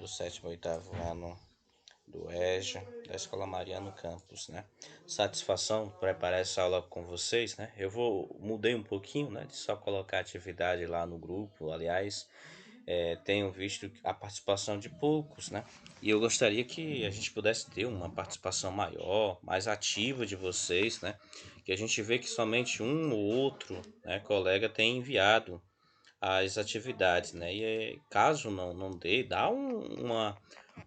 sétimo e oitavo ano do EJA, da Escola Mariano Campos, né? Satisfação preparar essa aula com vocês, né? Mudei um pouquinho, né? De só colocar atividade lá no grupo, aliás, tenho visto a participação de poucos, né? E eu gostaria que a gente pudesse ter uma participação maior, mais ativa de vocês, né? Que a gente vê que somente um ou outro, né, colega tem enviado as atividades, né? Caso não dê, dá uma,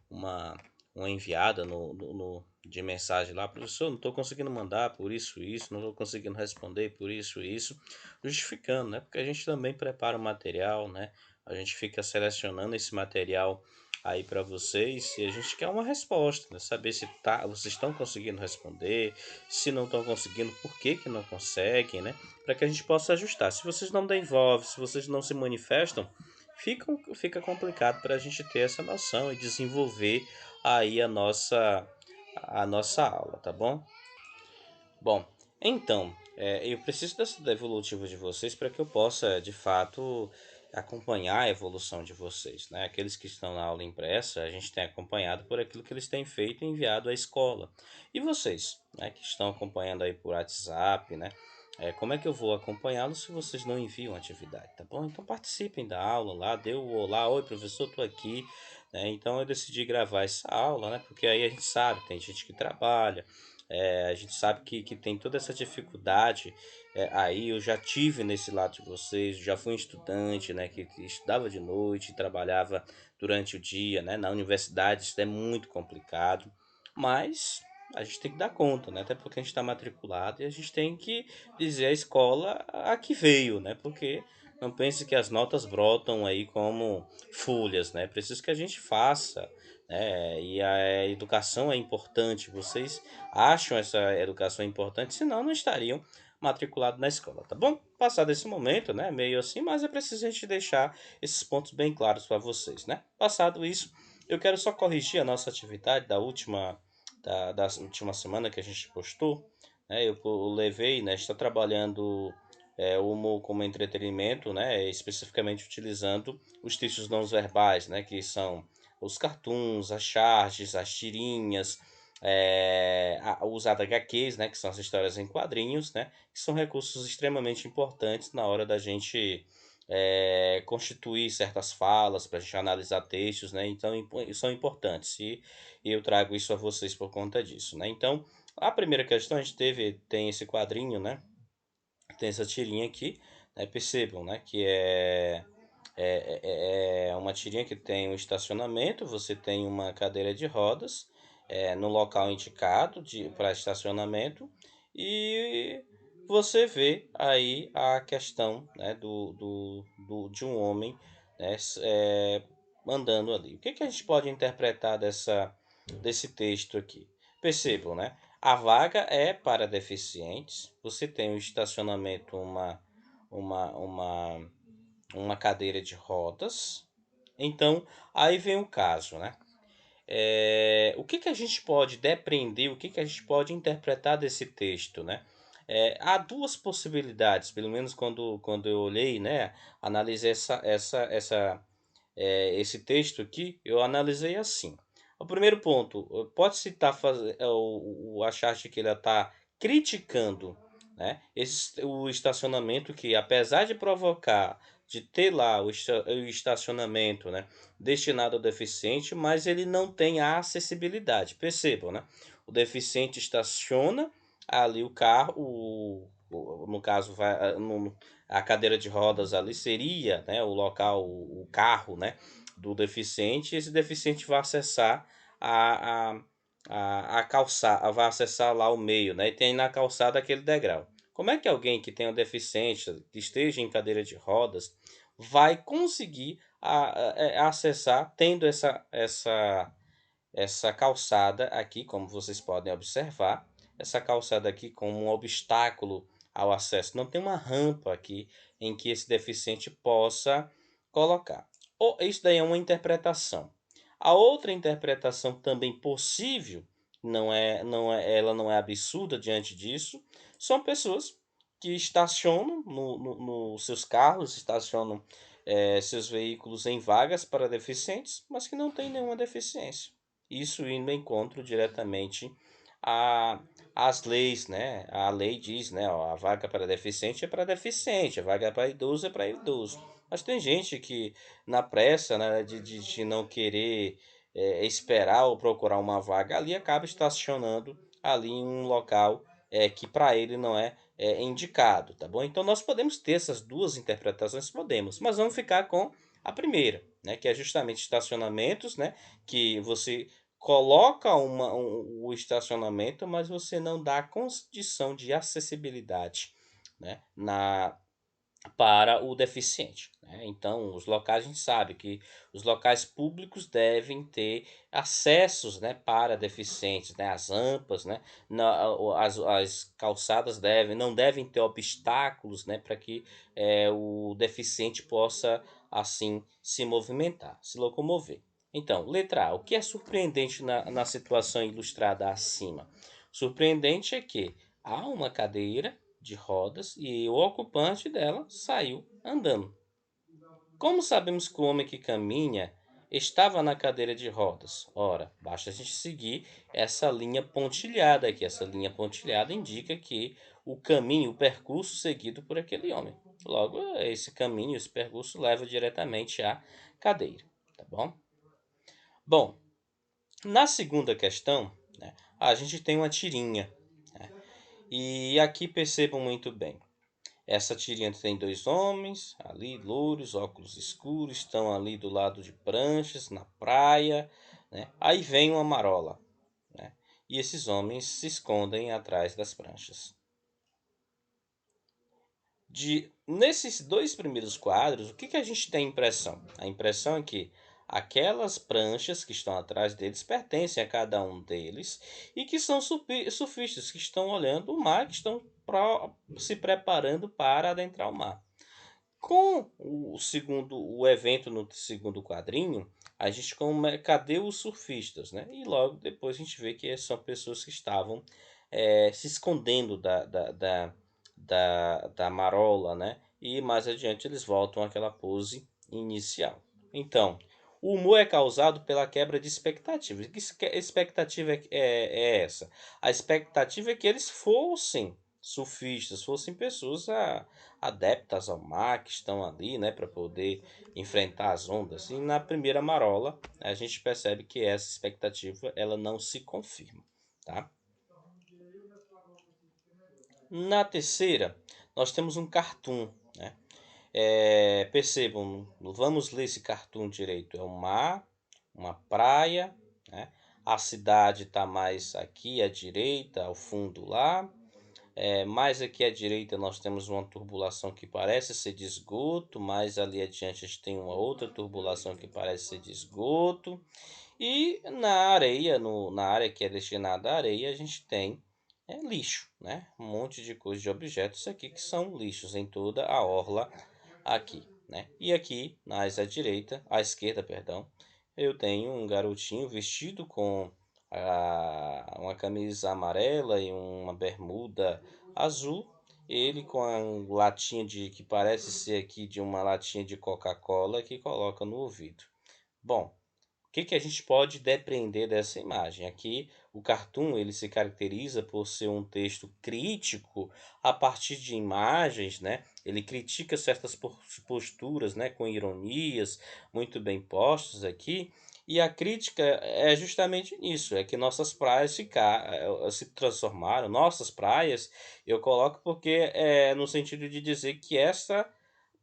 uma enviada de mensagem lá, professor, não estou conseguindo mandar por isso, não estou conseguindo responder por isso, justificando, né? Porque a gente também prepara o material, né? A gente fica selecionando esse material aí para vocês e a gente quer uma resposta, né? Saber se vocês estão conseguindo responder, se não estão conseguindo, por que não conseguem, né? Para que a gente possa ajustar. Se vocês não desenvolvem, se vocês não se manifestam, fica complicado para a gente ter essa noção e desenvolver aí a nossa aula, tá bom? Bom, então, eu preciso dessa devolutiva de vocês para que eu possa, de fato, acompanhar a evolução de vocês, né? Aqueles que estão na aula impressa, a gente tem acompanhado por aquilo que eles têm feito e enviado à escola. E vocês, né, que estão acompanhando aí por WhatsApp, né? Como é que eu vou acompanhá-los se vocês não enviam atividade, tá bom? Então participem da aula lá, dê o olá, oi professor, tô aqui, né? Então eu decidi gravar essa aula, né? Porque aí a gente sabe, tem gente que trabalha, a gente sabe que tem toda essa dificuldade. Aí eu já tive nesse lado de vocês, já fui um estudante, né, que estudava de noite, trabalhava durante o dia, né, na universidade isso é muito complicado, mas a gente tem que dar conta, né, até porque a gente está matriculado e a gente tem que dizer à escola a que veio, né, porque não pense que as notas brotam aí como folhas, né, é preciso que a gente faça, né, e a educação é importante, vocês acham essa educação importante, senão não estariam matriculados na escola, tá bom? Passado esse momento, né, meio assim, mas é preciso a gente deixar esses pontos bem claros para vocês, né? Passado isso, eu quero só corrigir a nossa atividade da última semana que a gente postou, né? Eu levei, né, está trabalhando o humor como entretenimento, né, especificamente utilizando os textos não verbais, né, que são os cartoons, as charges, as tirinhas, os HQs, né, que são as histórias em quadrinhos, né, que são recursos extremamente importantes na hora da gente constituir certas falas, para a gente analisar textos, né, então são importantes e eu trago isso a vocês por conta disso, né. Então, a primeira questão, a gente tem esse quadrinho, né, tem essa tirinha aqui, né, percebam, né, que é uma tirinha que tem um estacionamento, você tem uma cadeira de rodas no local indicado para estacionamento e você vê aí a questão, né, de um homem, né, andando ali. O que, que a gente pode interpretar desse texto aqui? Percebam, né? A vaga é para deficientes, você tem o estacionamento, uma uma cadeira de rodas. Então, aí vem o caso, né? O que, que a gente pode depreender, o que, que a gente pode interpretar desse texto, né? Há duas possibilidades, pelo menos quando eu olhei, né? Analisei esse texto aqui, eu analisei assim. O primeiro ponto, pode-se estar achar que ele está criticando, né, o estacionamento que, apesar de provocar, de ter lá o estacionamento, né, destinado ao deficiente, mas ele não tem a acessibilidade. Percebam, né? O deficiente estaciona ali o carro, no caso, a cadeira de rodas ali seria, né, o local, o carro, né, do deficiente, e esse deficiente vai acessar a, a calçada, vai acessar lá o meio, né, e tem na calçada aquele degrau. Como é que alguém que tenha deficiência, que esteja em cadeira de rodas, vai conseguir acessar tendo essa calçada aqui, como vocês podem observar, essa calçada aqui como um obstáculo ao acesso. Não tem uma rampa aqui em que esse deficiente possa colocar. Isso daí é uma interpretação. A outra interpretação também possível, ela não é absurda diante disso, são pessoas que estacionam nos seus carros, estacionam seus veículos em vagas para deficientes, mas que não têm nenhuma deficiência. Isso indo em encontro diretamente a as leis, né? A lei diz, né, ó, a vaga para deficiente é para deficiente, a vaga para idoso é para idoso. Mas tem gente que, na pressa, né, de não querer esperar ou procurar uma vaga ali, acaba estacionando ali em um local que para ele não é indicado, tá bom? Então nós podemos ter essas duas interpretações, podemos, mas vamos ficar com a primeira, né, que é justamente estacionamentos, né, que você coloca o estacionamento, mas você não dá a condição de acessibilidade, né, para o deficiente, né. Então, os locais a gente sabe que os locais públicos devem ter acessos, né, para deficientes, né, as rampas, né, as calçadas não devem ter obstáculos, né, para que, o deficiente possa, assim, se movimentar, se locomover. Então, letra A, o que é surpreendente na situação ilustrada acima? Surpreendente é que há uma cadeira de rodas e o ocupante dela saiu andando. Como sabemos que o homem que caminha estava na cadeira de rodas? Ora, basta a gente seguir essa linha pontilhada aqui. Essa linha pontilhada indica que o caminho, o percurso seguido por aquele homem. Logo, esse caminho, esse percurso leva diretamente à cadeira, tá bom? Bom, na segunda questão, né, a gente tem uma tirinha, né, e aqui percebam muito bem. Essa tirinha tem dois homens ali, louros, óculos escuros, estão ali do lado de pranchas, na praia, né? Aí vem uma marola, né? E esses homens se escondem atrás das pranchas. Nesses dois primeiros quadros, o que a gente tem a impressão? A impressão é que aquelas pranchas que estão atrás deles pertencem a cada um deles e que são surfistas que estão olhando o mar, que estão se preparando para adentrar o mar. Com o evento no segundo quadrinho, a gente cadê os surfistas, né? E logo depois a gente vê que são pessoas que estavam se escondendo da marola, né? E mais adiante eles voltam àquela pose inicial. Então, o humor é causado pela quebra de expectativa. Expectativa é essa? A expectativa é que eles fossem surfistas, fossem pessoas adeptas ao mar, que estão ali, né, para poder enfrentar as ondas. E na primeira marola, a gente percebe que essa expectativa ela não se confirma, tá? Na terceira, nós temos um cartoon, né? Percebam, vamos ler esse cartoon direito. É um mar, uma praia, né? A cidade está mais aqui à direita, ao fundo lá. Mais aqui à direita nós temos uma turbulação que parece ser de esgoto, mais ali adiante a gente tem uma outra turbulação que parece ser de esgoto. E na areia, na área que é destinada à areia, a gente tem lixo, né? Um monte de coisa de objetos aqui que são lixos em toda a orla aqui, né? E aqui, mais à direita, à esquerda, perdão, eu tenho um garotinho vestido com uma camisa amarela e uma bermuda azul. Ele com a latinha que parece ser aqui de uma latinha de Coca-Cola que coloca no ouvido. Bom, que a gente pode depreender dessa imagem? Aqui, o cartoon ele se caracteriza por ser um texto crítico a partir de imagens, né? Ele critica certas posturas, né? Com ironias muito bem postas aqui. E a crítica é justamente nisso, é que nossas praias se transformaram, nossas praias, eu coloco porque é no sentido de dizer que essa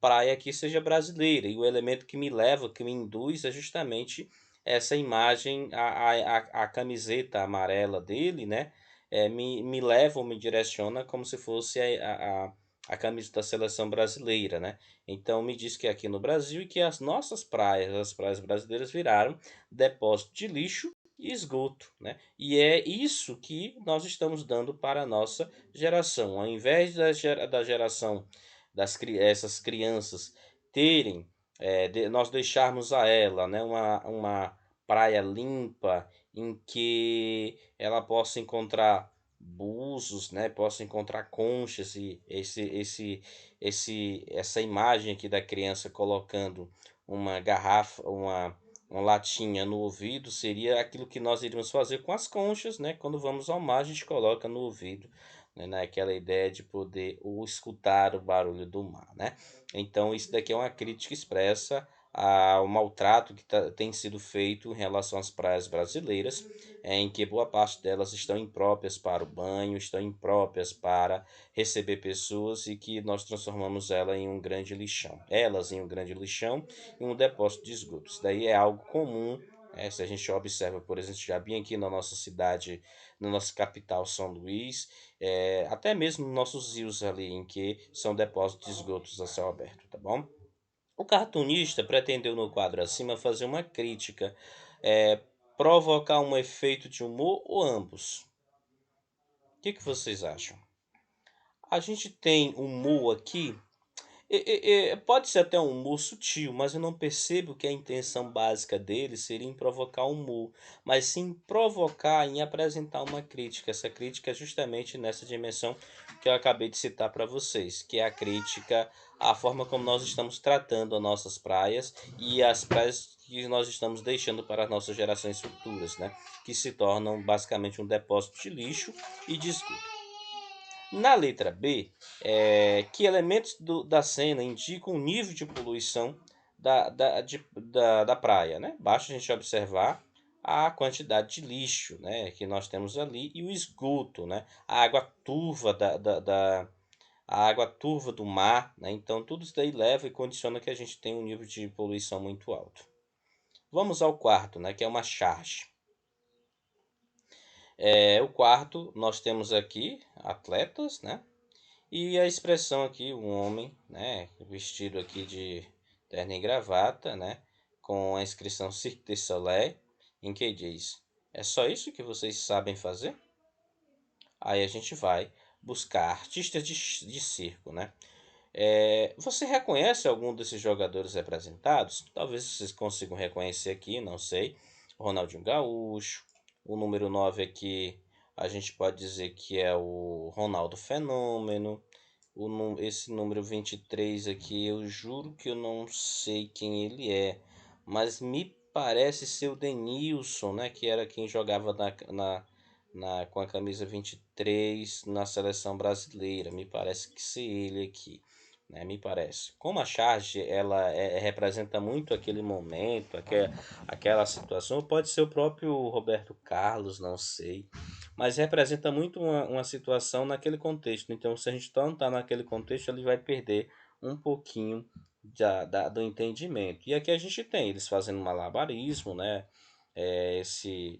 praia aqui seja brasileira. E o elemento que me leva, que me induz é justamente essa imagem, a camiseta amarela dele, né? Me leva ou me direciona como se fosse a camisa da seleção brasileira, né? Então me diz que é aqui no Brasil e que as nossas praias, as praias brasileiras viraram depósito de lixo e esgoto, né? E é isso que nós estamos dando para a nossa geração. Ao invés da geração essas crianças terem, nós deixarmos a ela, né, uma praia limpa em que ela possa encontrar búzios, né? Posso encontrar conchas e essa imagem aqui da criança colocando uma garrafa, uma latinha no ouvido seria aquilo que nós iríamos fazer com as conchas, né? Quando vamos ao mar, a gente coloca no ouvido, né? Naquela ideia de poder ou escutar o barulho do mar, né? Então, isso daqui é uma crítica expressa ao maltrato que tem sido feito em relação às praias brasileiras, em que boa parte delas estão impróprias para o banho, estão impróprias para receber pessoas e que nós transformamos elas em um grande lixão e um depósito de esgoto. Isso daí é algo comum. Se a gente observa, por exemplo, já bem aqui na nossa cidade, na nossa capital, São Luís, até mesmo nos nossos rios ali, em que são depósitos de esgotos a céu aberto, tá bom? O cartunista pretendeu no quadro acima fazer uma crítica, eh, provocar um efeito de humor ou ambos? Que vocês acham? A gente tem humor aqui, pode ser até um humor sutil, mas eu não percebo que a intenção básica dele seria em provocar humor, mas sim provocar em apresentar uma crítica. Essa crítica é justamente nessa dimensão que eu acabei de citar para vocês, que é a crítica à forma como nós estamos tratando as nossas praias e as praias que nós estamos deixando para as nossas gerações futuras, né? Que se tornam basicamente um depósito de lixo e de esgoto. Na letra B, que elementos da cena indicam o nível de poluição da praia, né? Basta a gente observar a quantidade de lixo, né, que nós temos ali e o esgoto, né? A água turva a água turva do mar, né? Então tudo isso daí leva e condiciona que a gente tenha um nível de poluição muito alto. Vamos ao quarto, né, que é uma charge. O quarto, nós temos aqui atletas, né? E a expressão aqui, um homem, né, vestido aqui de terno e gravata, né, com a inscrição Cirque du Soleil, em que diz: é só isso que vocês sabem fazer? Aí a gente vai buscar artistas de circo, né? Você reconhece algum desses jogadores representados? Talvez vocês consigam reconhecer aqui, não sei. Ronaldinho Gaúcho. O número 9 aqui, a gente pode dizer que é o Ronaldo Fenômeno. Esse número 23 aqui, eu juro que eu não sei quem ele é, mas me parece ser o Denilson, né? Que era quem jogava com a camisa 23 na seleção brasileira. Me parece que ser ele aqui, né? Me parece. Como a charge ela representa muito aquele momento, aquela situação, pode ser o próprio Roberto Carlos, não sei, mas representa muito uma situação naquele contexto. Então, se a gente não está naquele contexto, ele vai perder um pouquinho do entendimento. E aqui a gente tem eles fazendo malabarismo, né?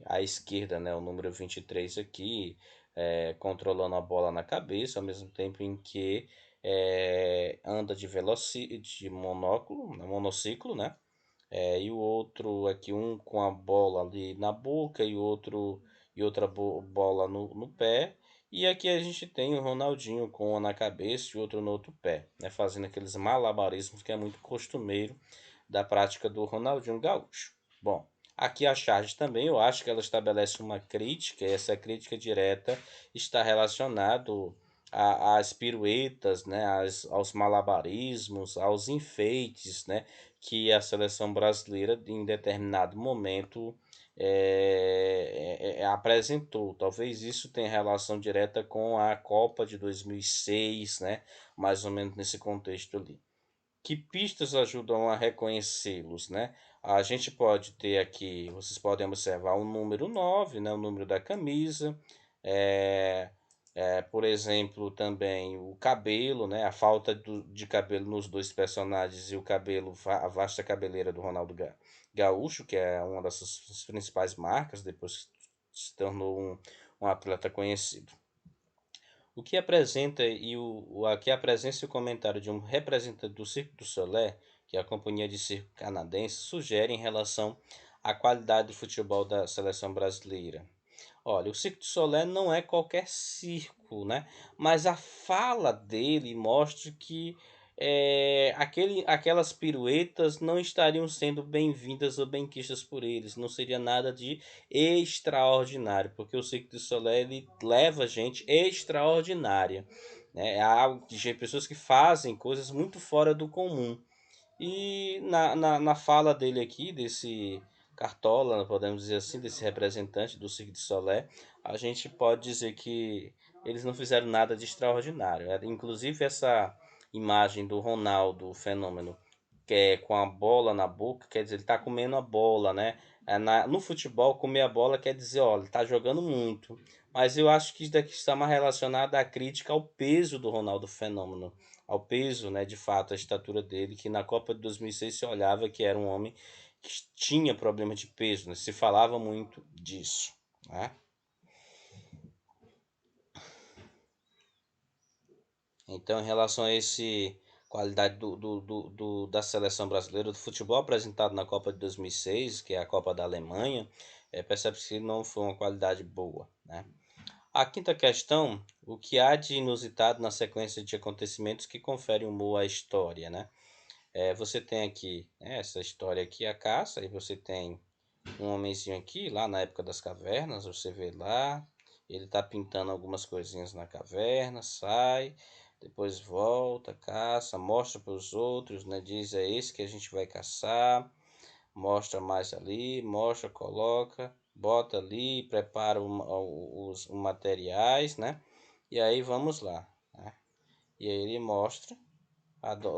À esquerda, né, o número 23 aqui, controlando a bola na cabeça, ao mesmo tempo em que anda de monociclo, né? E o outro aqui, um com a bola ali na boca e outra bola no pé. E aqui a gente tem o Ronaldinho com uma na cabeça e outro no outro pé, né? Fazendo aqueles malabarismos que é muito costumeiro da prática do Ronaldinho Gaúcho. Bom, aqui a charge também, eu acho que ela estabelece uma crítica, e essa crítica direta está relacionado às piruetas, né, aos malabarismos, aos enfeites, né, que a seleção brasileira em determinado momento apresentou. Talvez isso tenha relação direta com a Copa de 2006, né, mais ou menos nesse contexto ali. Que pistas ajudam a reconhecê-los, né? A gente pode ter aqui, vocês podem observar o número 9, né? O número da camisa. É, por exemplo, também o cabelo, né? A falta de cabelo nos dois personagens e o cabelo, a vasta cabeleira do Ronaldo Gaúcho, que é uma das suas principais marcas, depois que se tornou um atleta conhecido. O que apresenta aqui a presença e o comentário de um representante do Cirque du Soleil, que é a companhia de circo canadense, sugere em relação à qualidade do futebol da seleção brasileira. Olha, o Cirque du Soleil não é qualquer circo, né? Mas a fala dele mostra que aquelas piruetas não estariam sendo bem-vindas ou bem-quistas por eles. Não seria nada de extraordinário, porque o Cirque du Soleil ele leva gente extraordinária, né? É algo de pessoas que fazem coisas muito fora do comum. E na fala dele aqui, desse Cartola, podemos dizer assim, desse representante do Cirque du Soleil, a gente pode dizer que eles não fizeram nada de extraordinário. Inclusive essa imagem do Ronaldo Fenômeno, que é com a bola na boca, quer dizer, ele está comendo a bola, né? No futebol, comer a bola quer dizer, olha, ele está jogando muito. Mas eu acho que isso daqui está mais relacionado à crítica ao peso do Ronaldo Fenômeno, ao peso, né, de fato, a estatura dele, que na Copa de 2006 se olhava que era um homem que tinha problema de peso, né? Se falava muito disso, né? Então, em relação a esse qualidade da seleção brasileira do futebol apresentado na Copa de 2006, que é a Copa da Alemanha, percebe-se que não foi uma qualidade boa, né? A quinta questão, o que há de inusitado na sequência de acontecimentos que confere humor à história, né? Você tem aqui, né, essa história aqui, a caça, e você tem um homenzinho aqui, lá na época das cavernas, você vê lá, ele tá pintando algumas coisinhas na caverna, sai, depois volta, caça, mostra para os outros, né, diz é esse que a gente vai caçar, mostra mais ali, mostra, coloca, bota ali, prepara os materiais, né, e aí vamos lá, né, e aí ele mostra,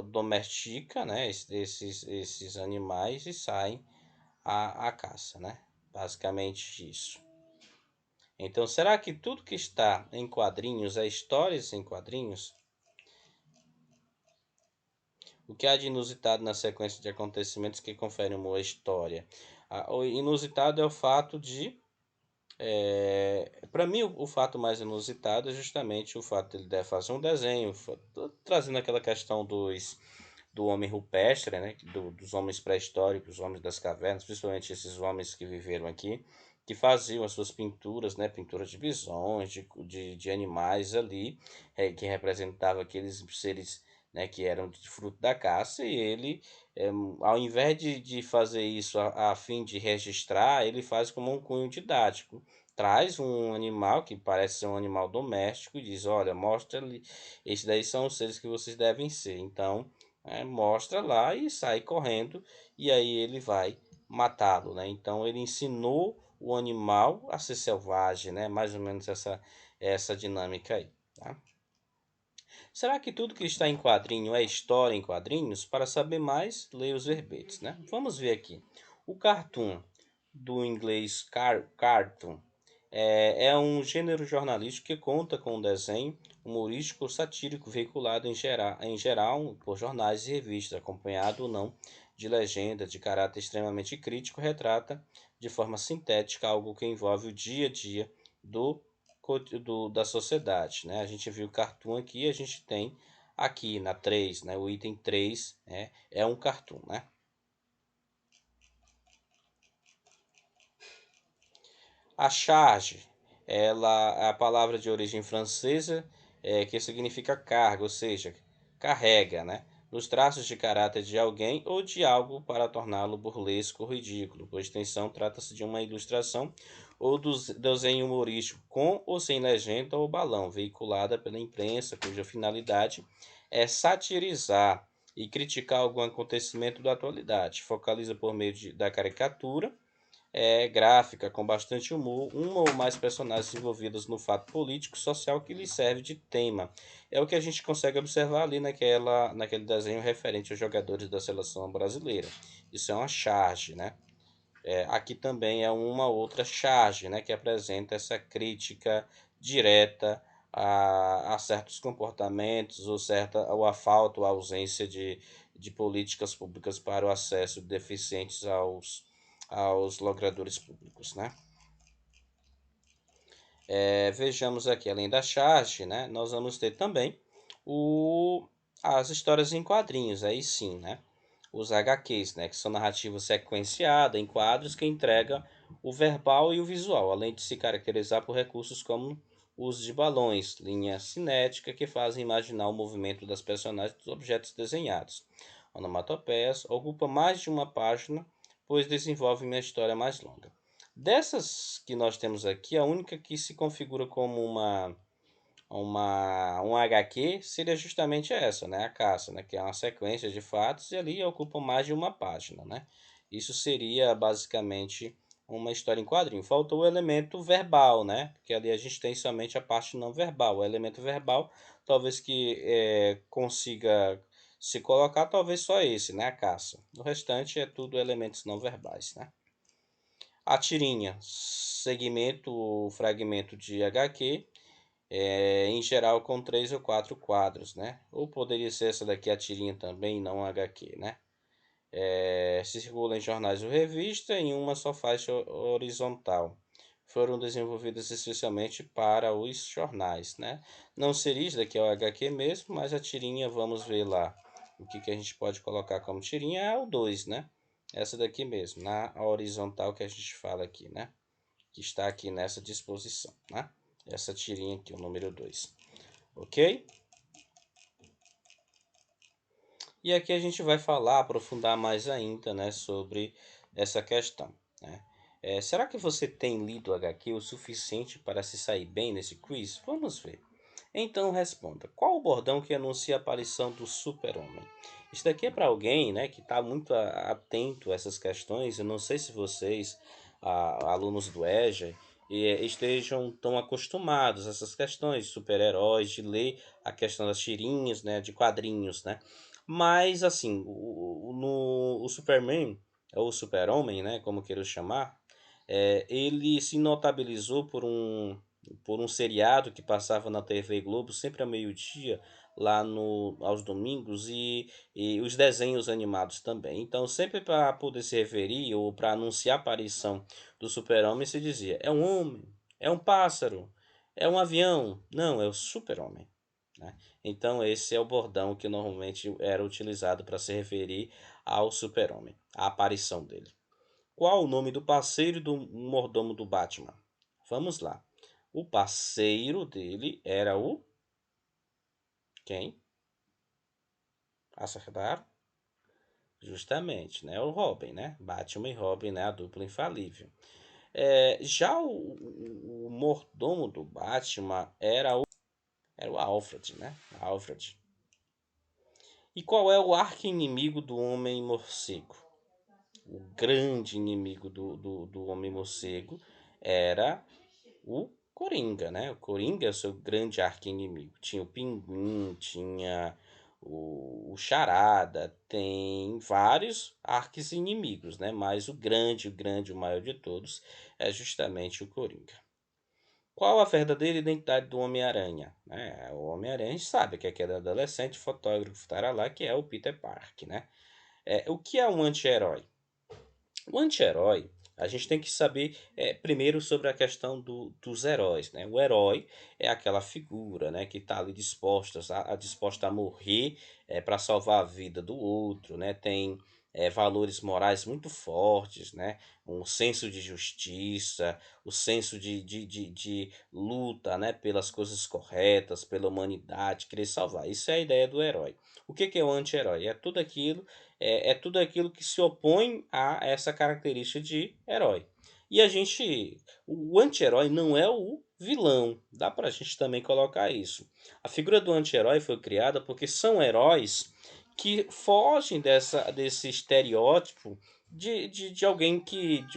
domestica, né, esses animais e saem à caça, né? Basicamente isso. Então, será que tudo que está em quadrinhos é histórias em quadrinhos? O que há de inusitado na sequência de acontecimentos que conferem uma história? O inusitado é o fato de. Para mim, o fato mais inusitado é justamente o fato de ele deve fazer um desenho, trazendo aquela questão do homem rupestre, né? Dos homens pré-históricos, os homens das cavernas, principalmente esses homens que viveram aqui, que faziam as suas pinturas, né? Pinturas de visões, de animais ali, que representava aqueles seres, né? Que eram de fruto da caça, e ele, ao invés de fazer isso a fim de registrar, ele faz como um cunho didático. Traz um animal que parece ser um animal doméstico e diz: olha, mostra ali, esses daí são os seres que vocês devem ser. Então, mostra lá e sai correndo, e aí ele vai matá-lo, né? Então ele ensinou o animal a ser selvagem, né? Mais ou menos essa dinâmica aí, tá? Será que tudo que está em quadrinho é história em quadrinhos? Para saber mais, leia os verbetes, né? Vamos ver aqui. O cartoon, do inglês cartoon, é um gênero jornalístico que conta com um desenho humorístico ou satírico veiculado em geral por jornais e revistas, acompanhado ou não de legenda de caráter extremamente crítico, retrata de forma sintética algo que envolve o dia a dia do, da sociedade, né? A gente viu o cartoon aqui, a gente tem aqui na 3, né? O item 3 é um cartoon, né? A charge, ela é a palavra de origem francesa, que significa carga, ou seja, carrega, né? Nos traços de caráter de alguém ou de algo para torná-lo burlesco ou ridículo. Por extensão, trata-se de uma ilustração ou desenho humorístico com ou sem legenda ou balão, veiculada pela imprensa, cuja finalidade é satirizar e criticar algum acontecimento da atualidade. Focaliza por meio da caricatura gráfica com bastante humor, uma ou mais personagens envolvidas no fato político e social que lhe serve de tema. É o que a gente consegue observar ali naquele desenho referente aos jogadores da seleção brasileira. Isso é uma charge, né? Aqui também é uma outra charge, né, que apresenta essa crítica direta a certos comportamentos ou a falta ou a ausência de políticas públicas para o acesso de deficientes aos logradores públicos, né? Vejamos aqui, além da charge, né, nós vamos ter também o, as histórias em quadrinhos, aí sim, né? Os HQs, né, que são narrativa sequenciada em quadros que entrega o verbal e o visual, além de se caracterizar por recursos como uso de balões, linha cinética que fazem imaginar o movimento das personagens dos objetos desenhados. Onomatopeias ocupa mais de uma página, pois desenvolve uma história mais longa. Dessas que nós temos aqui, a única que se configura como um HQ seria justamente essa, né? A caça, né? Que é uma sequência de fatos e ali ocupa mais de uma página, né? Isso seria basicamente uma história em quadrinho. Faltou o elemento verbal, né? Porque ali a gente tem somente a parte não verbal. O elemento verbal, talvez que consiga se colocar, talvez só esse, né? A caça. O restante é tudo elementos não verbais, né? A tirinha, segmento, fragmento de HQ, em geral com 3 ou 4 quadros, né? Ou poderia ser essa daqui a tirinha também, não HQ, né? Se circula em jornais ou revista em uma só faixa horizontal. Foram desenvolvidas especialmente para os jornais, né? Não seria isso daqui é o HQ mesmo, mas a tirinha, vamos ver lá. O que a gente pode colocar como tirinha é o 2, né? Essa daqui mesmo, na horizontal que a gente fala aqui, né? Que está aqui nessa disposição, né? Essa tirinha aqui, o número 2, ok? E aqui a gente vai falar, aprofundar mais ainda, né, sobre essa questão, né? Será que você tem lido HQ o suficiente para se sair bem nesse quiz? Vamos ver. Então responda, qual o bordão que anuncia a aparição do super-homem? Isso daqui é para alguém, né, que está muito atento a essas questões. Eu não sei se vocês, alunos do EJA, estejam tão acostumados a essas questões de super-heróis, de ler a questão das tirinhas, né, de quadrinhos, né? Mas, assim, o Superman, ou o Super-Homem, né, como queira chamar, ele se notabilizou por um seriado que passava na TV Globo sempre ao meio-dia, lá aos domingos, e os desenhos animados também. Então, sempre para poder se referir ou para anunciar a aparição do Super-Homem, se dizia: é um homem, é um pássaro, é um avião. Não, é o Super-Homem, né? Então, esse é o bordão que normalmente era utilizado para se referir ao Super-Homem, a aparição dele. Qual o nome do parceiro do mordomo do Batman? Vamos lá. O parceiro dele era o quem? Acertaram? Justamente, né? O Robin, né? Batman e Robin, né? A dupla infalível. Já o mordomo do Batman era o Alfred, né? Alfred. E qual é o arqui-inimigo do Homem-Morcego? O grande inimigo do Homem-Morcego era o Coringa, né? O Coringa é o seu grande arqui-inimigo. Tinha o Pinguim, tinha o Charada, tem vários arquis-inimigos, né? Mas o maior de todos é justamente o Coringa. Qual a verdadeira identidade do Homem-Aranha? O Homem-Aranha a gente sabe que é aquele adolescente fotógrafo lá, que é o Peter Parker, né? O que é um anti-herói? O anti-herói, a gente tem que saber primeiro sobre a questão dos heróis, né? O herói é aquela figura, né, que está ali disposta a morrer para salvar a vida do outro, né? Tem valores morais muito fortes, né? Um senso de justiça, o senso de luta, né, pelas coisas corretas, pela humanidade, querer salvar. Isso é a ideia do herói. O que é o anti-herói? É tudo aquilo que se opõe a essa característica de herói. E o anti-herói não é o vilão, dá pra gente também colocar isso. A figura do anti-herói foi criada porque são heróis que fogem desse estereótipo de alguém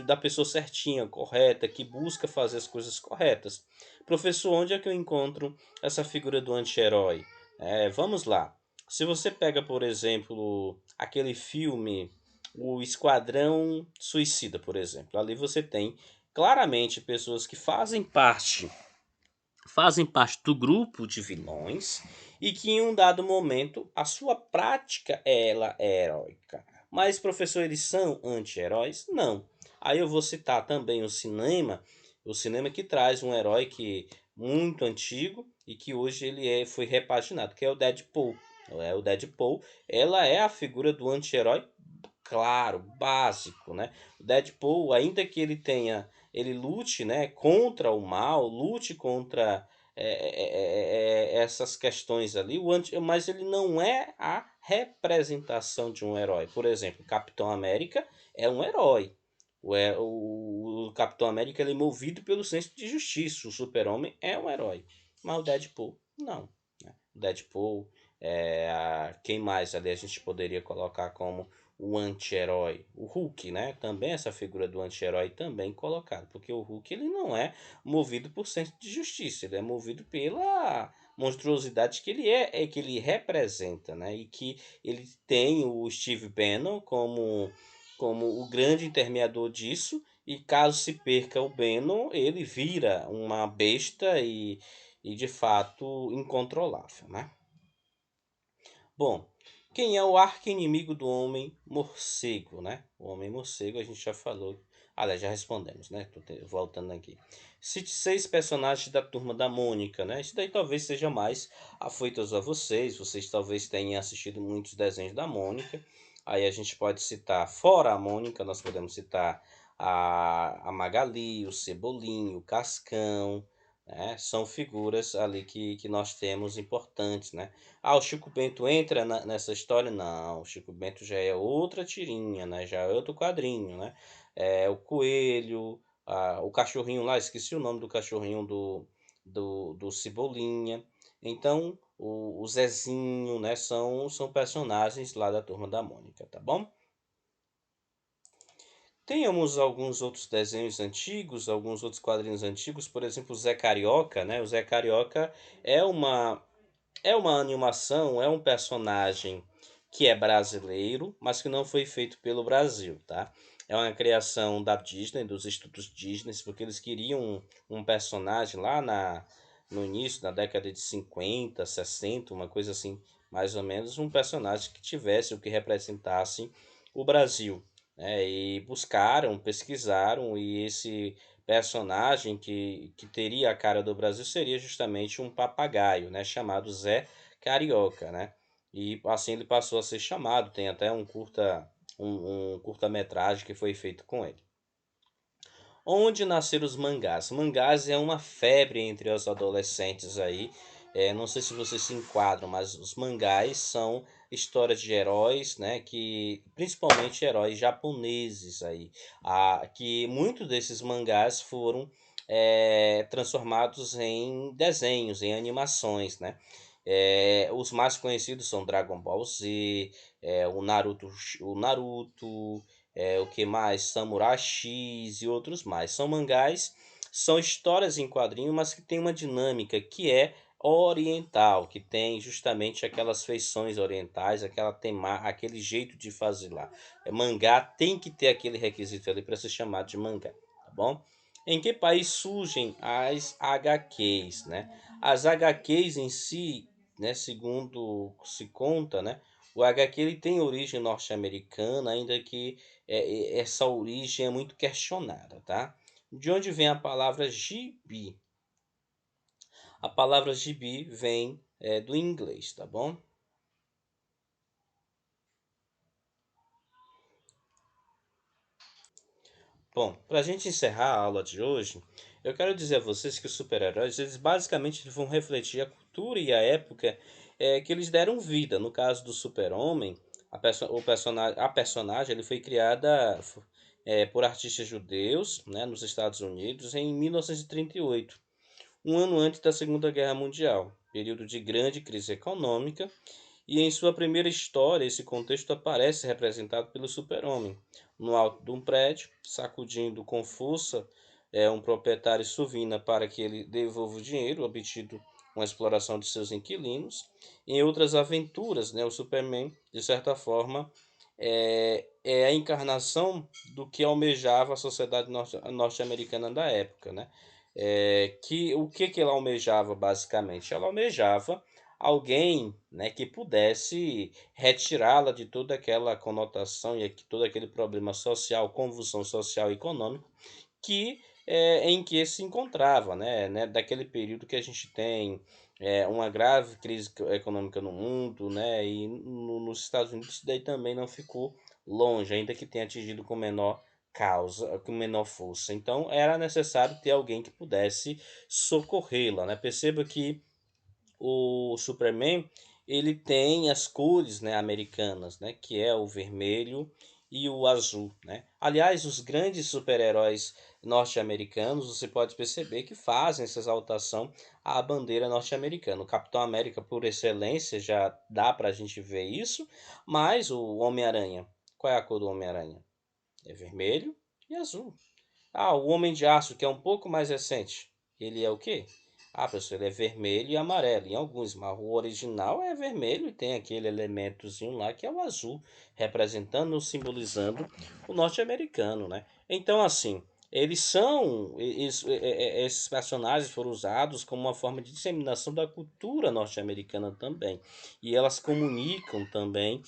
da pessoa certinha, correta, que busca fazer as coisas corretas. Professor, onde é que eu encontro essa figura do anti-herói? Vamos lá. Se você pega, por exemplo, aquele filme O Esquadrão Suicida, por exemplo, ali você tem claramente pessoas que fazem parte do grupo de vilões e que em um dado momento a sua prática ela é heróica. Mas, professor, eles são anti-heróis? Não. Aí eu vou citar também o cinema que traz um herói que muito antigo e que hoje foi repaginado, que é o Deadpool. O Deadpool, ela é a figura do anti-herói, claro, básico, né? O Deadpool, ainda que ele lute, né, contra o mal, lute contra essas questões ali, mas ele não é a representação de um herói. Por exemplo, Capitão América é um herói. O Capitão América ele é movido pelo senso de justiça. O Super-Homem é um herói. Mas o Deadpool, não. Né? O Deadpool, quem mais ali a gente poderia colocar como o anti-herói? O Hulk, né? Também essa figura do anti-herói também colocado. Porque o Hulk ele não é movido por senso de justiça. Ele é movido pela monstruosidade que que ele representa, né? E que ele tem o Steve Bannon como o grande intermediador disso, e caso se perca o Bannon, ele vira uma besta e de fato incontrolável, né? Bom, quem é o arqui-inimigo do Homem Morcego, né? O Homem Morcego a gente já falou. Aliás, já respondemos, né? Voltando aqui. Cite 6 personagens da Turma da Mônica, né? Isso daí talvez seja mais afoitos a vocês. Vocês talvez tenham assistido muitos desenhos da Mônica. Aí a gente pode citar, fora a Mônica, nós podemos citar a Magali, o Cebolinho, o Cascão, né? São figuras ali que nós temos importantes, né? Ah, o Chico Bento entra nessa história? Não, o Chico Bento já é outra tirinha, né? Já é outro quadrinho, né? É o Coelho, o cachorrinho lá, esqueci o nome do cachorrinho do Cebolinha. Então, o Zezinho, né? São personagens lá da Turma da Mônica, tá bom? Temos alguns outros desenhos antigos, alguns outros quadrinhos antigos, por exemplo, o Zé Carioca, né? O Zé Carioca é uma é uma animação, é um personagem que é brasileiro, mas que não foi feito pelo Brasil, tá? É uma criação da Disney, dos estúdios Disney, porque eles queriam um personagem lá no início, na década de 50, 60, uma coisa assim, mais ou menos, um personagem que tivesse o que representasse o Brasil, né? E buscaram, pesquisaram, e esse personagem que teria a cara do Brasil seria justamente um papagaio, né, chamado Zé Carioca, né? E assim ele passou a ser chamado, tem até um curta-metragem que foi feito com ele. Onde nasceram os mangás? Mangás é uma febre entre os adolescentes aí. Não sei se vocês se enquadram, mas os mangás são histórias de heróis, né? Que principalmente heróis japoneses aí, que muitos desses mangás foram transformados em desenhos, em animações, né? Os mais conhecidos são Dragon Ball Z, o Naruto, o que mais? Samurai X e outros mais. São mangás, são histórias em quadrinho, mas que tem uma dinâmica que é oriental, que tem justamente aquelas feições orientais, aquele jeito de fazer lá. Mangá tem que ter aquele requisito ali para ser chamado de mangá, tá bom? Em que país surgem as HQs, né? As HQs em si, né, segundo se conta, né, o HQ ele tem origem norte-americana, ainda que essa origem é muito questionada, tá? De onde vem a palavra gibi? A palavra gibi vem do inglês, tá bom? Bom, para a gente encerrar a aula de hoje, eu quero dizer a vocês que os super-heróis, eles basicamente vão refletir a cultura e a época que eles deram vida. No caso do Super-Homem, a personagem ele foi criada por artistas judeus, né, nos Estados Unidos em 1938, um ano antes da Segunda Guerra Mundial, período de grande crise econômica, e em sua primeira história, esse contexto aparece representado pelo super-homem, no alto de um prédio, sacudindo com força um proprietário suvina para que ele devolva o dinheiro obtido com a exploração de seus inquilinos. Em outras aventuras, né, o Superman, de certa forma, é a encarnação do que almejava a sociedade norte-americana da época, né? Que ela almejava basicamente? Ela almejava alguém, né, que pudesse retirá-la de toda aquela conotação e todo aquele problema social, convulsão social e econômica em que se encontrava, né, daquele período que a gente tem uma grave crise econômica no mundo, né, e nos Estados Unidos isso daí também não ficou longe, ainda que tenha atingido com menor causa, com menor força. Então era necessário ter alguém que pudesse socorrê-la, né? Perceba que o Superman, ele tem as cores, né, americanas, né, que é o vermelho e o azul, né? Aliás, os grandes super-heróis norte-americanos, você pode perceber que fazem essa exaltação à bandeira norte-americana. O Capitão América, por excelência, já dá para a gente ver isso, mas o Homem-Aranha, qual é a cor do Homem-Aranha? É vermelho e azul. Ah, o Homem de Aço, que é um pouco mais recente, ele é o quê? Ah, professor, ele é vermelho e amarelo em alguns, mas o original é vermelho e tem aquele elementozinho lá que é o azul, representando, simbolizando o norte-americano, né? Então, assim, eles são, esses personagens foram usados como uma forma de disseminação da cultura norte-americana também. E elas comunicam também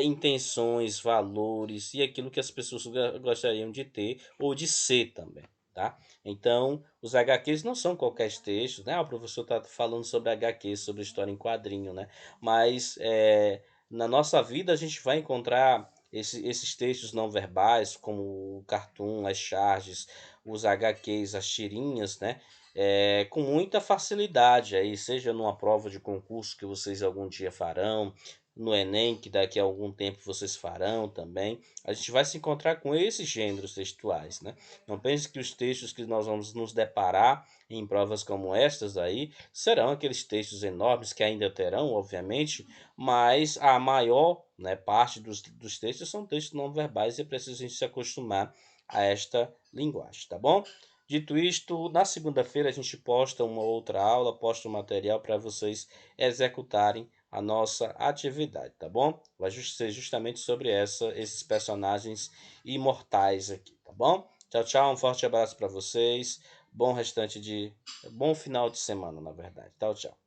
intenções, valores e aquilo que as pessoas gostariam de ter ou de ser também, tá? Então, os HQs não são qualquer textos, né? O professor está falando sobre HQs, sobre história em quadrinho, né? Mas na nossa vida a gente vai encontrar esses textos não verbais, como o cartoon, as charges, os HQs, as tirinhas, né? Com muita facilidade aí, seja numa prova de concurso que vocês algum dia farão, no Enem, que daqui a algum tempo vocês farão também. A gente vai se encontrar com esses gêneros textuais, né? Não pense que os textos que nós vamos nos deparar em provas como estas aí serão aqueles textos enormes que ainda terão, obviamente, mas a maior, né, parte dos textos são textos não verbais e é preciso a gente se acostumar a esta linguagem, tá bom? Dito isto, na segunda-feira a gente posta uma outra aula, posta um material para vocês executarem a nossa atividade, tá bom? Vai ser justamente sobre esses personagens imortais aqui, tá bom? Tchau, tchau, um forte abraço para vocês. Bom restante de bom final de semana, na verdade. Tchau, tchau.